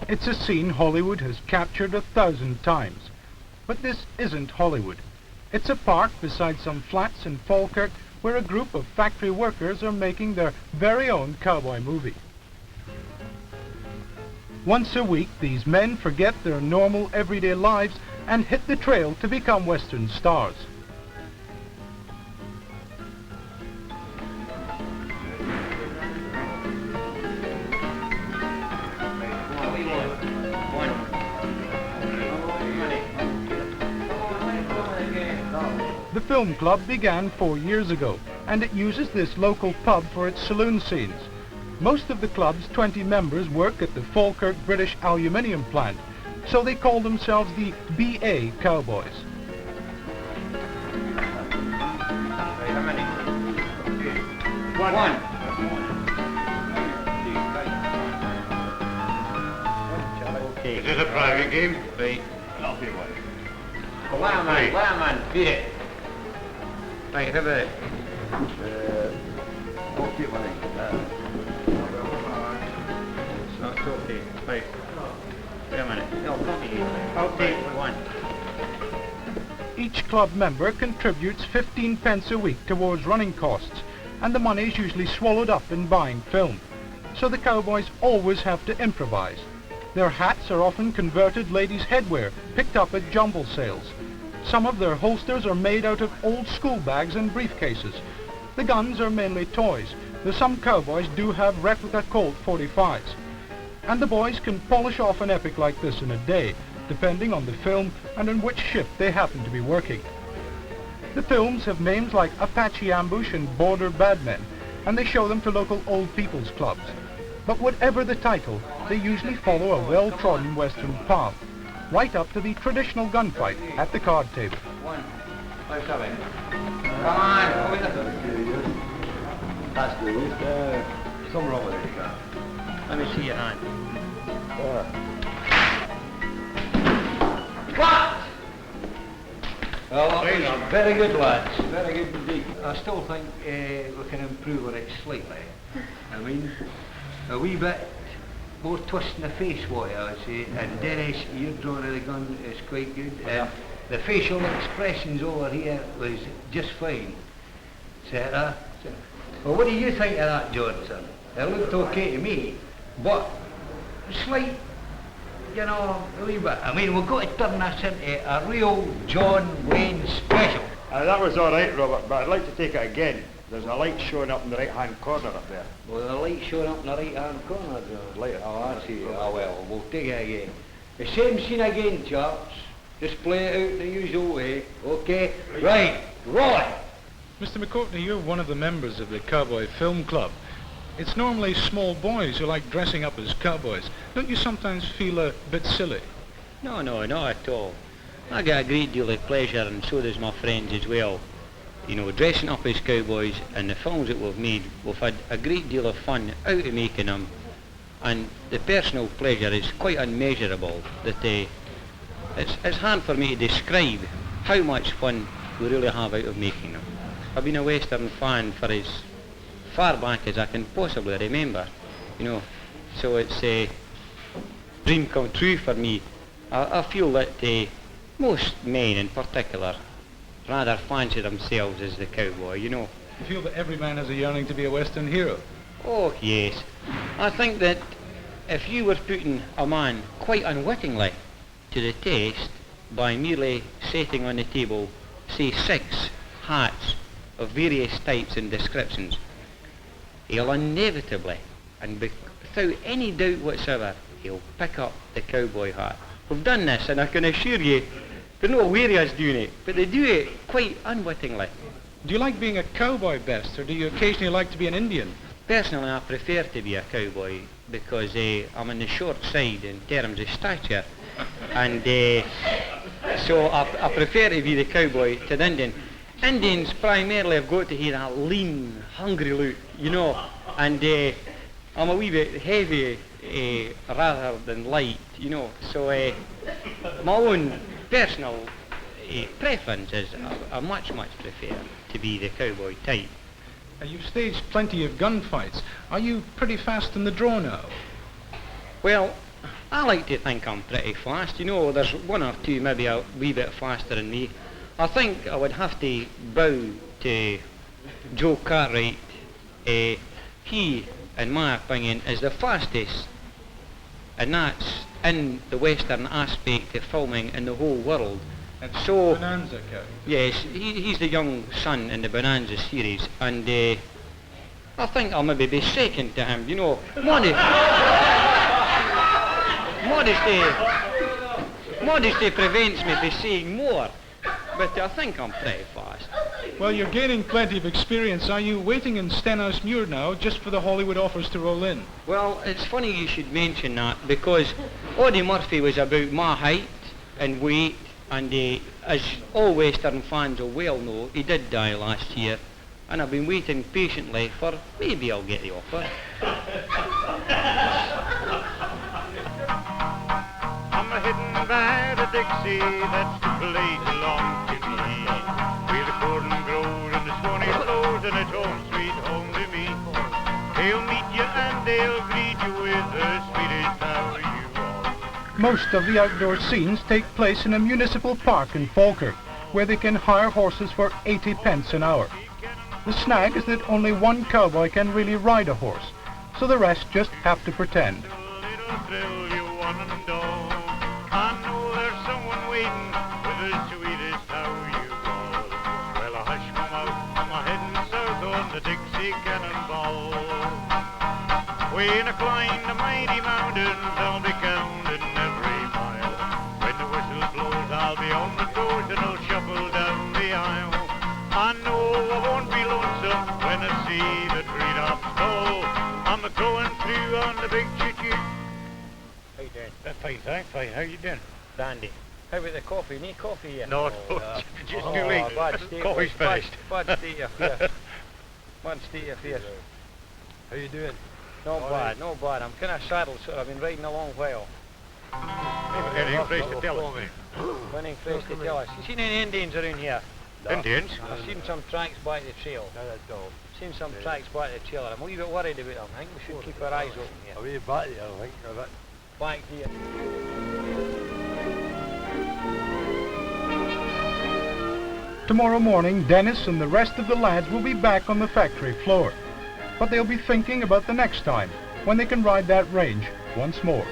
It's a scene Hollywood has captured 1,000 times. But this isn't Hollywood. It's a park beside some flats in Falkirk where a group of factory workers are making their very own cowboy movie. Once a week, these men forget their normal everyday lives and hit the trail to become Western stars. The film club began 4 years ago, and it uses this local pub for its saloon scenes. Most of the club's 20 members work at the Falkirk British aluminium plant, so they call themselves the B A Cowboys. One. Is this a private game? Right. I'll be one. Wire man, beat it. Right, have a... Okay, money. It's not okay. Right. Wait a minute. No, I'll take one. Each club member contributes 15 pence a week towards running costs, and the money is usually swallowed up in buying film. So the cowboys always have to improvise. Their hats are often converted ladies' headwear, picked up at jumble sales. Some of their holsters are made out of old school bags and briefcases. The guns are mainly toys, though some cowboys do have replica Colt 45s. And the boys can polish off an epic like this in a day, depending on the film and on which shift they happen to be working. The films have names like Apache Ambush and Border Bad Men, and they show them to local old people's clubs. But whatever the title, they usually follow a well-trodden Western path, right up to the traditional gunfight at the card table. 1, 5, 7. Come on, over the... That's good. Some wrong with it. Let me see your hand. What? Well, very good, lads. Very good indeed. I still think we can improve on it slightly. I mean, a wee bit more twist in the face, what I would say. And Dennis, your drawing of the gun is quite good. The facial expressions over here was just fine. Etc. Well, what do you think of that, Johnson? It looked okay to me, but slight, you know, a wee bit. I mean, we've got to turn this into a real John Wayne special. That was all right, Robert, but I'd like to take it again. There's a light showing up in the right-hand corner up there. Well, the light showing up in the right-hand corner, John. Light. Oh, I see. Oh, well, we'll take it again. The same scene again, chaps. Just play it out in the usual way. Okay? Right. Roll it. Mr. McCourtney, you're one of the members of the Cowboy Film Club. It's normally small boys who like dressing up as cowboys. Don't you sometimes feel a bit silly? No, not at all. I get a great deal of pleasure, and so does my friends as well. You know, dressing up as cowboys, and the films that we've made, we've had a great deal of fun out of making them, and the personal pleasure is quite unmeasurable. That it's hard for me to describe how much fun we really have out of making them. I've been a Western fan for as far back as I can possibly remember, you know, so it's a dream come true for me. I feel that most men in particular rather fancy themselves as the cowboy, you know. You feel that every man has a yearning to be a Western hero? Oh, yes. I think that if you were putting a man quite unwittingly to the test by merely setting on the table, say, 6 hats of various types and descriptions, he'll inevitably, and without any doubt whatsoever, he'll pick up the cowboy hat. We've done this, and I can assure you, they're not aware of us doing it, but they do it quite unwittingly. Do you like being a cowboy best, or do you occasionally like to be an Indian? personally I prefer to be a cowboy because I'm on the short side in terms of stature, and so I prefer to be the cowboy to the Indian. Indians primarily have got to have that lean, hungry look, you know, and I'm a wee bit heavy rather than light, you know, so my own personal preference is I much prefer to be the cowboy type. You've staged plenty of gunfights. Are you pretty fast in the draw now? Well, I like to think I'm pretty fast, you know, there's one or two maybe a wee bit faster than me. I think I would have to bow to Joe Cartwright. He, in my opinion, is the fastest, and that's in the western aspect of filming in the whole world. That's So, Bonanza cow. yes, he's the young son in the Bonanza series, and I think I'll maybe be second to him, you know. Modesty prevents me from saying more, but I think I'm pretty fast. Well, you're gaining plenty of experience. Are you waiting in Stenhousemuir now just for the Hollywood offers to roll in? Well, it's funny you should mention that, because Audie Murphy was about my height and weight, and as all Western fans will well know, he did die last year, and I've been waiting patiently for maybe I'll get the offer. I'm a hidden by the Dixie, that's the place belongs to me. Where the corn grows and the Swanee flows, and it's home sweet home to me. They'll meet you and they'll greet you with the sweetest how you are. Most of the outdoor scenes take place in a municipal park in Falkirk, where they can hire horses for 80 pence an hour. The snag is that only one cowboy can really ride a horse, so the rest just have to pretend. It'll thrill you one and all. I know there's someone waiting with the sweetest how you are. Well, a hush come out, I'm a heading south on the Dixie Cannonball. When I climb the mighty mountains, I'll be counting every mile. When the whistle blows, I'll be on the toes and I'll shuffle down the aisle. I know I won't be lonesome when I see the treetops tall. I'm a-going through on the big choo-choo. How you doing? Fine, thanks. Fine. How you doing? Dandy. How about the coffee? Need coffee yet? No, just too late. Bad state. Coffee's finished. Bad state of affairs. Bad state of affairs. How you doing? Not bad, not bad. I'm kind of saddled, so I've been riding a long while. Anything fresh to tell us? Winning fresh to tell us. You seen any Indians around here? Indians? I've seen some tracks by the trail. No, that's all. Seen some tracks by the trail. I'm a wee bit worried about them. I think we should keep our eyes open here. Are we back there, I think, of it? Back here. Tomorrow morning, Dennis and the rest of the lads will be back on the factory floor. But they'll be thinking about the next time, when they can ride that range once more.